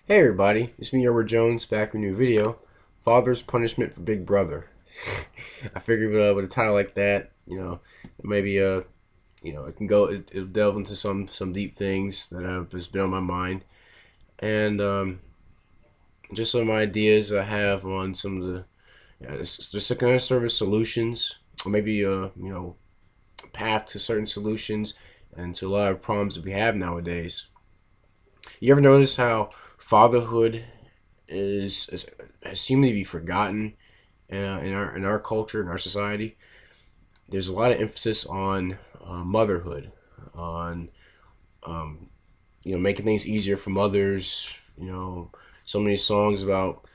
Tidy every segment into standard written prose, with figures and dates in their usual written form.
Hey everybody, it's me, Edward Jones, back with a new video. Father's Punishment for Big Brother. I figured with a title like that, maybe it can go, it'll delve into some deep things that have just been on my mind, and just some ideas I have on some of the, just kind of service solutions, or maybe path to certain solutions and to a lot of problems that we have nowadays. You ever notice how fatherhood is has seemed to be forgotten in our culture, in our society? There's a lot of emphasis on motherhood, on um, making things easier for mothers. So many songs about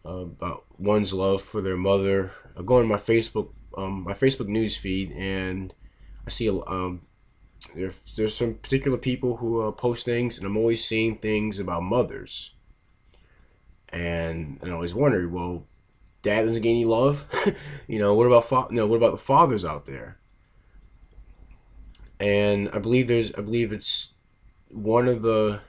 one's love for their mother. I go on my Facebook news feed, and I see there's some particular people who post things, and I'm always seeing things about mothers, and I always wonder, well, dad doesn't get any love. What about the fathers out there? And I believe it's one of the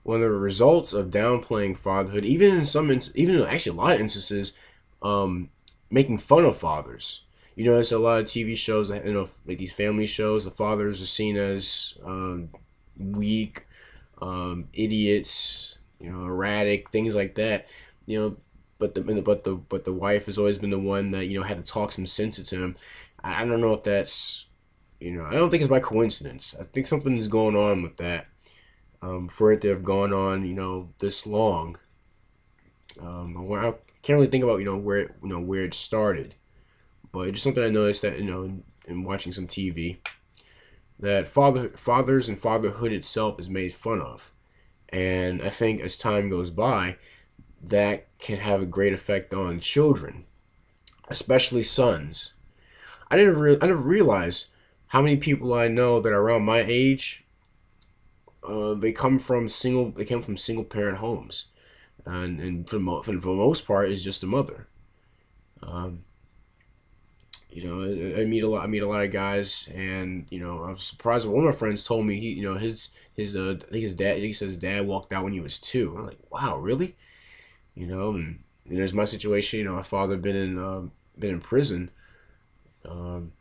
one of the results of downplaying fatherhood, even in even in actually a lot of instances, um, making fun of fathers. You notice a lot of TV shows that like these family shows, the fathers are seen as weak, idiots, erratic, things like that. You know, but the wife has always been the one that had to talk some sense into him. I don't know if that's I don't think it's by coincidence. I think something is going on with that. For it to have gone on, this long. I can't really think about where it started, but it's just something I noticed that in watching some TV, that fathers and fatherhood itself is made fun of, and I think as time goes by, that can have a great effect on children, especially sons. I never realized how many people I know that are around my age. They come from single parent homes, and for the most part, it's just a mother. Um, I meet a lot of guys, and I was surprised when one of my friends told me I think his dad, he says his dad walked out when he was 2. I'm like, wow, really? And there's my situation. My father been in prison. Um,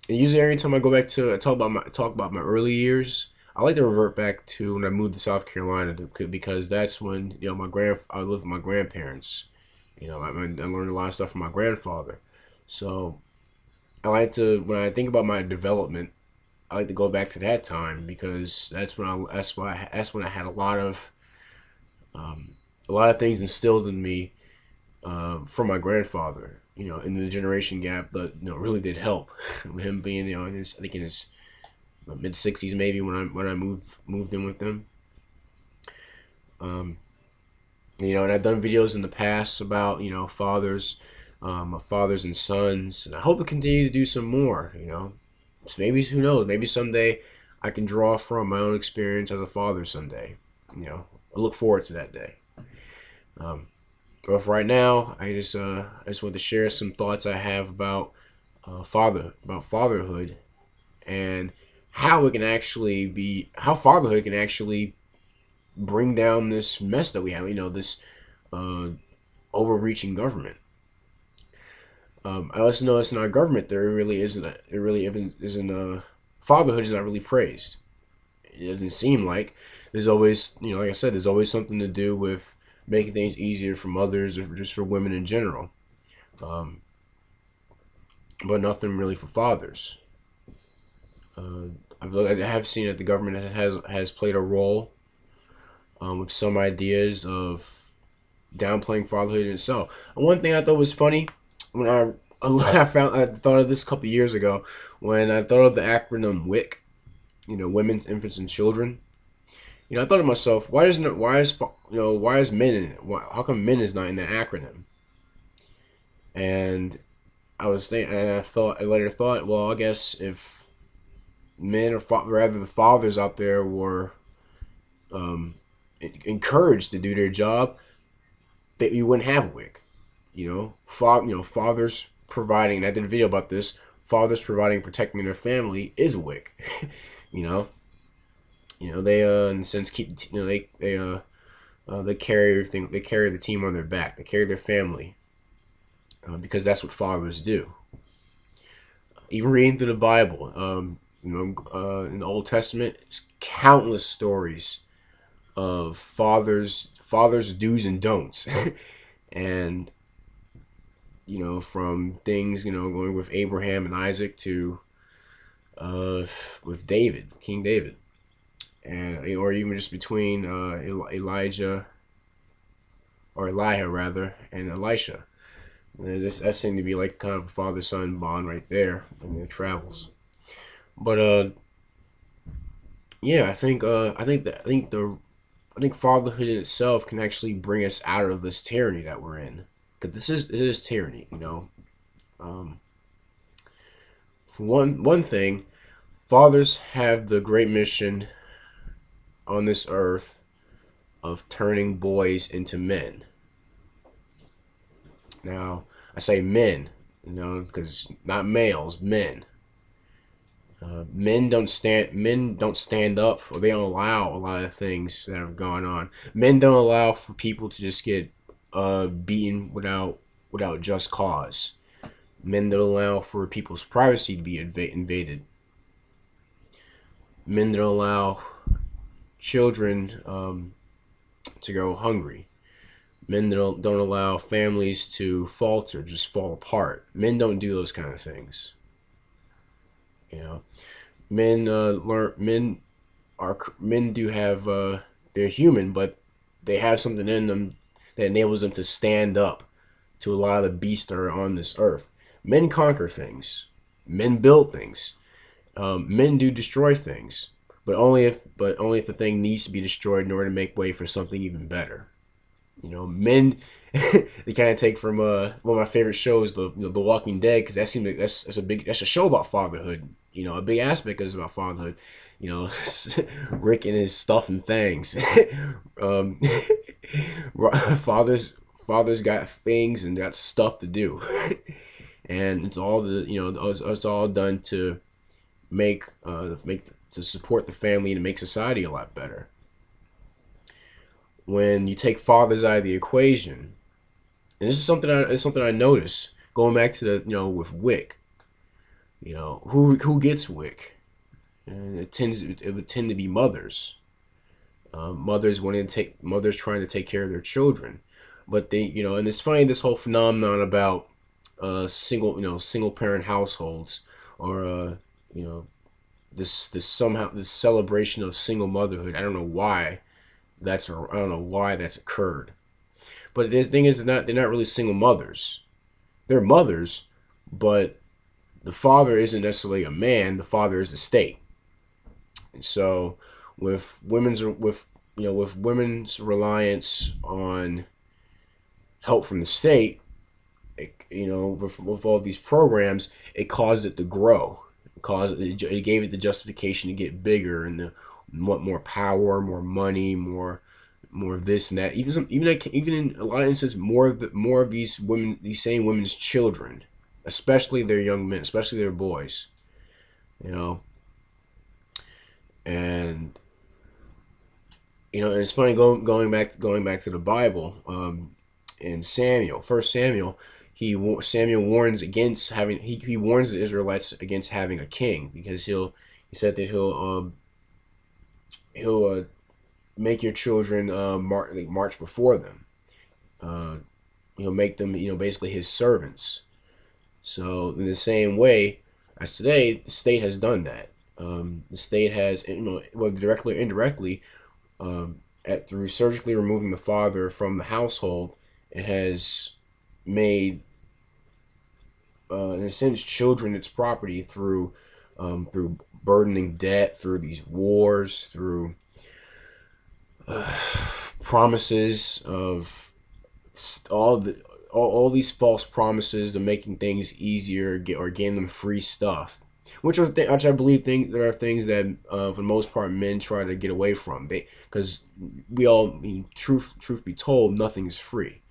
and usually every time I go back to talk about my early years, I like to revert back to when I moved to South Carolina because that's when I lived with my grandparents. I learned a lot of stuff from my grandfather. So I like to when I think about my development, I like to go back to that time because that's when I had a lot of things instilled in me from my grandfather. In the generation gap, that really did help. Him being I think in his mid 60s maybe when I moved in with them. Um, and I've done videos in the past about fathers and sons, and I hope to continue to do some more. So maybe who knows? Maybe someday I can draw from my own experience as a father. Someday, I look forward to that day. Um, but for right now, I just want to share some thoughts I have about fatherhood and how fatherhood can actually bring down this mess that we have. This uh, overreaching government. I also notice in our government there really isn't fatherhood is not really praised. It doesn't seem like there's always like I said, there's always something to do with making things easier for mothers or just for women in general, um, but nothing really for fathers. I have seen that the government has played a role with some ideas of downplaying fatherhood in itself. And one thing I thought was funny when I thought of this a couple years ago when I thought of the acronym WIC, Women's, Infants, and Children. I thought to myself, why is men in it? How come men is not in that acronym? And I later thought, well, I guess if men or rather the fathers out there were um, encouraged to do their job, that you wouldn't have a WIC. Fathers providing. And I did a video about this. Fathers providing, protecting their family is a WIC. you know, they in a sense keep They carry everything. They carry the team on their back. They carry their family because that's what fathers do. Even reading through the Bible, in the Old Testament, it's countless stories of fathers do's and don'ts, and from things going with Abraham and Isaac to with David, King David, and or even just between Elijah or Elijah rather and Elisha. That seemed to be like kind of a father-son bond right there in their travels. But yeah, I think fatherhood in itself can actually bring us out of this tyranny that we're in. Because it is tyranny, you know. Um, for one thing, fathers have the great mission on this earth of turning boys into men. Now, I say men, because not males, men. Men don't stand up, or they don't allow a lot of things that have gone on. Men don't allow for people to just get beaten without just cause. Men don't allow for people's privacy to be invaded. Men don't allow children to go hungry. Men don't allow families to falter, just fall apart. Men don't do those kind of things. You know, men do have they're human, but they have something in them that enables them to stand up to a lot of the beasts that are on this earth. Men conquer things. Men build things. Men do destroy things, but only if the thing needs to be destroyed in order to make way for something even better. Men they kind of take from one of my favorite shows, the Walking Dead, because that seems like that's a show about fatherhood. A big aspect is about fatherhood. Rick and his stuff and things. um, fathers got things and got stuff to do, and it's all it's all done to make to support the family and to make society a lot better. When you take fathers out of the equation, and this is something I noticed going back to the with Wick, who gets Wick, and it would tend to be mothers. Mothers trying to take care of their children, but and it's funny, this whole phenomenon about single parent households, or this celebration of single motherhood. I don't know why that's occurred. But the thing is, they're not really single mothers. They're mothers, but the father isn't necessarily a man. The father is the state. And so, with women's reliance on help from the state, with all these programs, it caused it to grow. It gave it the justification to get bigger and want more power, more money, more of this and that. Even in a lot of instances, more of these same women's children, especially their young men, especially their boys. And and it's funny going back to the Bible. In First Samuel, Samuel warns against having he warns the Israelites against having a king, because he said that he'll make your children march before them. He'll make them basically his servants. So in the same way as today, the state has done that. The state has, whether directly or indirectly, through surgically removing the father from the household, it has made, in a sense, children its property through burdening debt, through these wars, through promises of all these false promises to making things easier, or getting them free stuff, which I believe there are things that for the most part men try to get away from. Because we all, truth be told, nothing is free.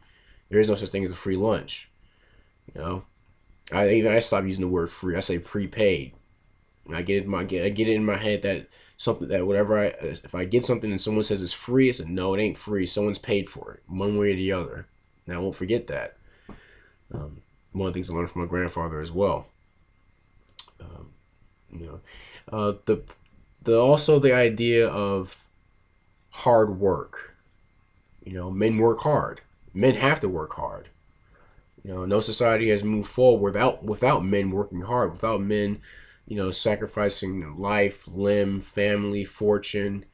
There is no such thing as a free lunch. I stopped using the word free. I say prepaid. And I get it in my head that something that whatever if I get something and someone says it's free, it's a no, it ain't free. Someone's paid for it, one way or the other. And I won't forget that. One of the things I learned from my grandfather as well. Um, you know, the also the idea of hard work. Men work hard. Men have to work hard. No society has moved forward without men working hard, without men, sacrificing life, limb, family, fortune,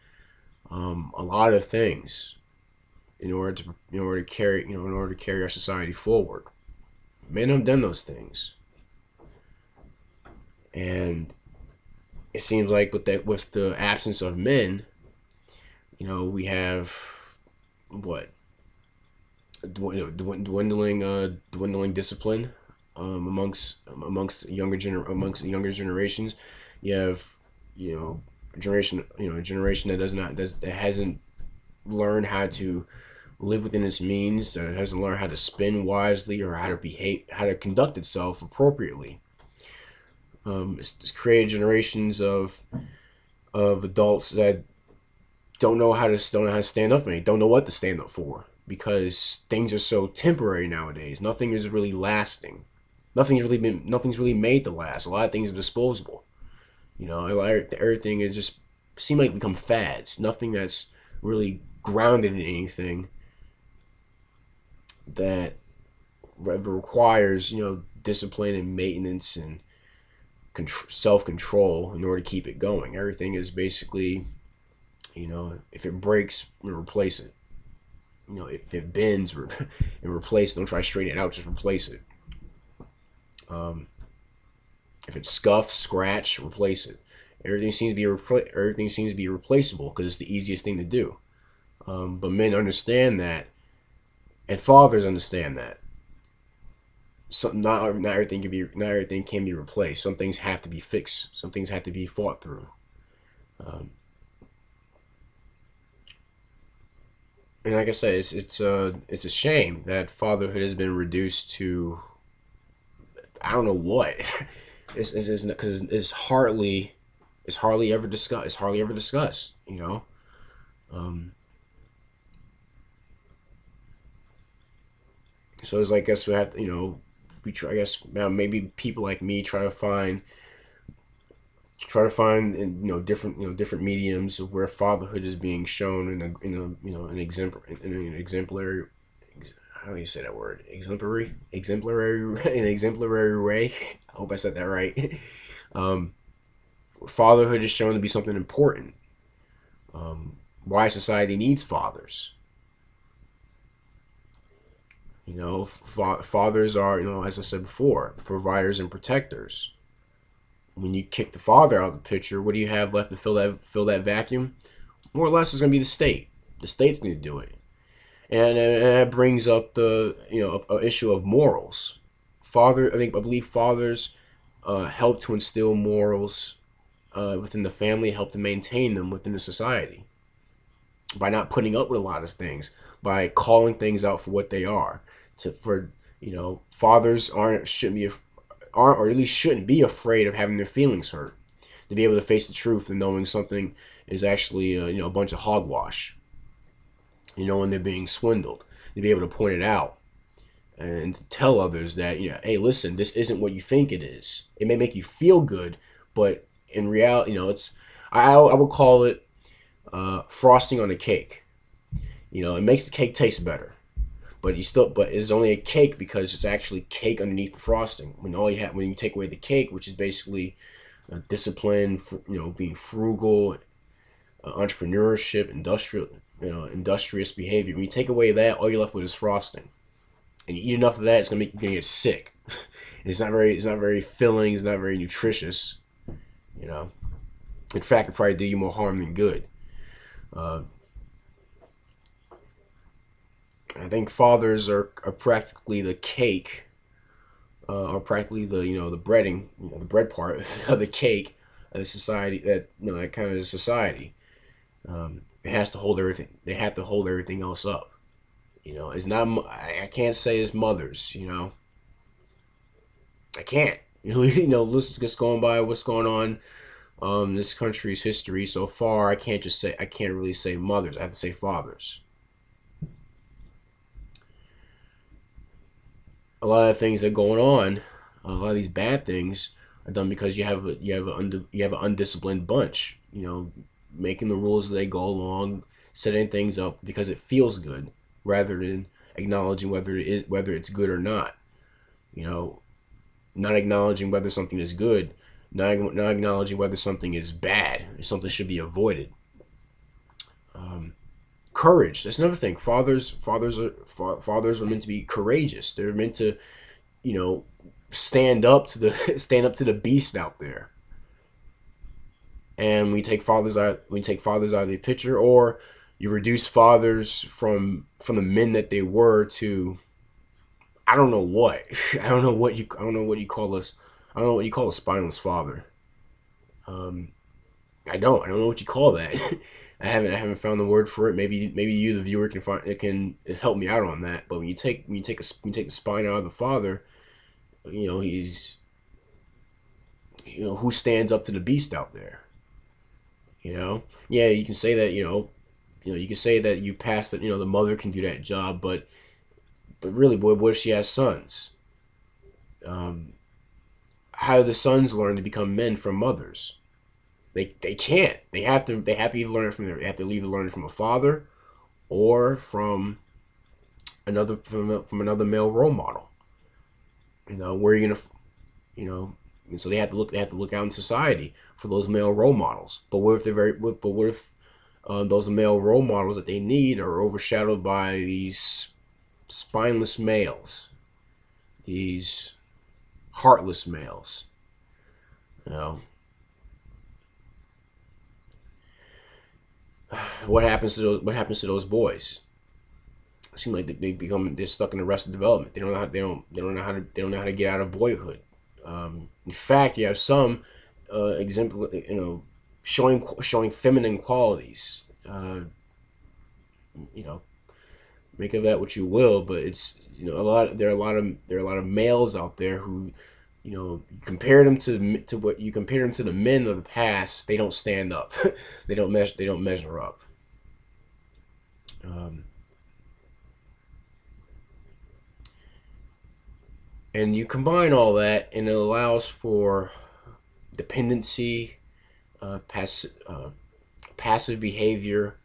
a lot of things in order to carry our society forward. Men have done those things, and it seems like with the absence of men, we have what dwindling discipline amongst younger generations. You have a generation that hasn't learned how to live within its means, that hasn't learned how to spend wisely or how to conduct itself appropriately. It's created generations of adults that don't know how to stand up for anything, don't know what to stand up for, because things are so temporary nowadays. Nothing is really lasting. Nothing's really made to last. A lot of things are disposable. Everything it just seem like become fads. Nothing that's really grounded in anything that requires discipline and maintenance and self-control in order to keep it going. Everything is basically, if it breaks, replace it. If it bends and replace it, don't try to straighten it out, just replace it. If it scuffs, scratch, replace it. Everything seems to be replaceable because it's the easiest thing to do. But men understand that, and fathers understand that. So not everything can be replaced. Some things have to be fixed. Some things have to be fought through. And like I said, it's a shame that fatherhood has been reduced to, I don't know what. It's because it's hardly ever discussed. It's hardly ever discussed. So it's like, I guess we have we try. I guess now maybe people like me try to find different mediums of where fatherhood is being shown an exemplary, how do you say that word, exemplary an exemplary way. I hope I said that right. Fatherhood is shown to be something important. Why society needs fathers. Fathers are, as I said before, providers and protectors. When you kick the father out of the picture, what do you have left to fill that vacuum? More or less, it's going to be the state. The state's going to do it, and that brings up the issue of morals. I believe fathers help to instill morals within the family, help to maintain them within the society by not putting up with a lot of things, by calling things out for what they are. Fathers shouldn't or at least shouldn't be afraid of having their feelings hurt, to be able to face the truth and knowing something is actually a bunch of hogwash, when they're being swindled, to be able to point it out and to tell others that, hey, listen, this isn't what you think it is. It may make you feel good, but in reality, I would call it frosting on a cake. It makes the cake taste better, but it's only a cake because it's actually cake underneath the frosting. When you take away the cake, which is basically discipline, being frugal, entrepreneurship, industrious behavior. When you take away that, all you're left with is frosting, and you eat enough of that, you're gonna get sick. It's not very filling. It's not very nutritious. In fact, it probably do you more harm than good. I think fathers are practically the cake, or practically the the breading, the bread part of the cake of the society. That kind of society. It has to hold everything. They have to hold everything else up. It's not. I can't say it's mothers. I can't. Let's just going by what's going on this country's history so far, I can't really say mothers. I have to say fathers. A lot of things that are going on, a lot of these bad things are done because you have an undisciplined bunch. Making the rules as they go along, setting things up because it feels good, rather than acknowledging whether it's good or not. You know, not acknowledging whether something is good, not acknowledging whether something is bad or something should be avoided. Courage. That's another thing. Fathers are meant to be courageous. They're meant to, you know, stand up to the beast out there. And we take fathers out of the picture, or you reduce fathers from the men that they were to, I don't know what. I don't know what you call us. I don't know what you call a spineless father. Um, I don't know what you call that. I haven't found the word for it. Maybe you, the viewer, can find it, can help me out on that. But when you take the spine out of the father, he's, who stands up to the beast out there. Yeah, you can say that. You can say that you passed it. The mother can do that job, but really, boy, what if she has sons? Um, how do the sons learn to become men from mothers? They can't. They have to either learn it from they have to either learn it from a father or from another male role model. Where you're gonna you know and so they have to look out in society for those male role models. But what if those male role models that they need are overshadowed by these spineless males, these heartless males? You know, what happens to those boys? It seems like they're stuck in arrested development. They don't know how to get out of boyhood. In fact, you have some example, showing feminine qualities. You know, make of that what you will, but it's, there are a lot of males out there who, you compare them to what you compare them to the men of the past. They don't stand up. They don't measure up. Um, and you combine all that, and it allows for dependency, pass, passive behavior,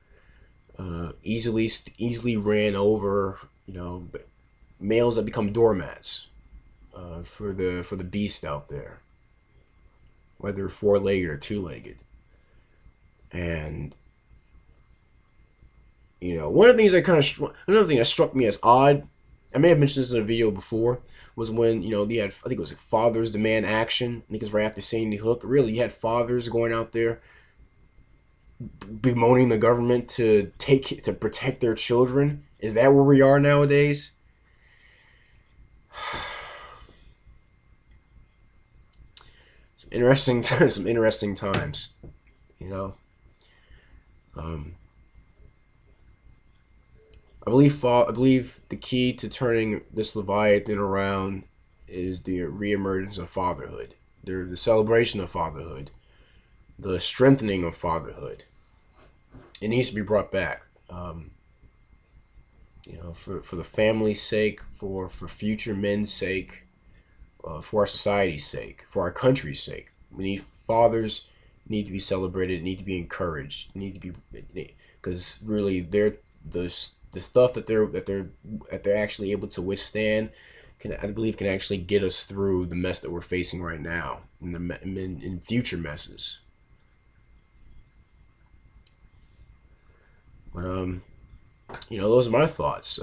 easily ran over. Males that become doormats for the beast out there, whether four-legged or two-legged. And one of the things another thing that struck me as odd, I may have mentioned this in a video before, was when they had, I think it was like fathers demand action. I think it's right after Sandy Hook. Really, you had fathers going out there bemoaning the government to protect their children. Is that where we are nowadays? Some interesting times. You know, um, I believe the key to turning this Leviathan around is the reemergence of fatherhood, the celebration of fatherhood, the strengthening of fatherhood. It needs to be brought back. For the family's sake, for future men's sake, for our society's sake, for our country's sake. Fathers need to be celebrated, need to be encouraged, need to be, because really the stuff that they're actually able to withstand I believe can actually get us through the mess that we're facing right now, in future messes. But those are my thoughts.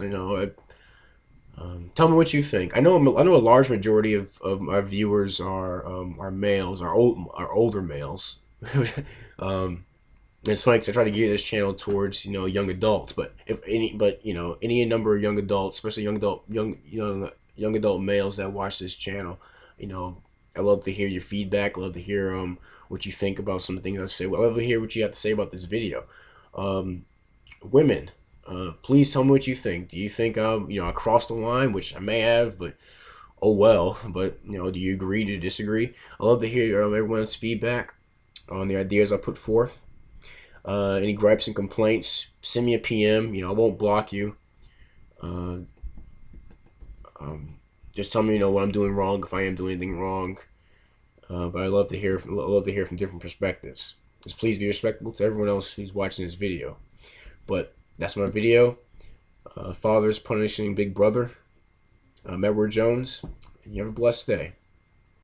Tell me what you think. I know a large majority of my viewers are males, are older males. um, and it's funny because I try to gear this channel towards young adults, but any number of young adults, especially young adult males that watch this channel, I love to hear your feedback. I love to hear what you think about some of the things I say. I love to hear what you have to say about this video. Women, please tell me what you think. Do you think I crossed the line, which I may have, but oh well. But do you agree? Do you disagree? I love to hear everyone's feedback. on the ideas I put forth. Any gripes and complaints, send me a PM. I won't block you. Uh, just tell me, what I'm doing wrong if I am doing anything wrong. But I love to hear from different perspectives. Just please be respectful to everyone else who's watching this video. But that's my video. Fathers punishing big brother. I'm Edward Jones, and you have a blessed day.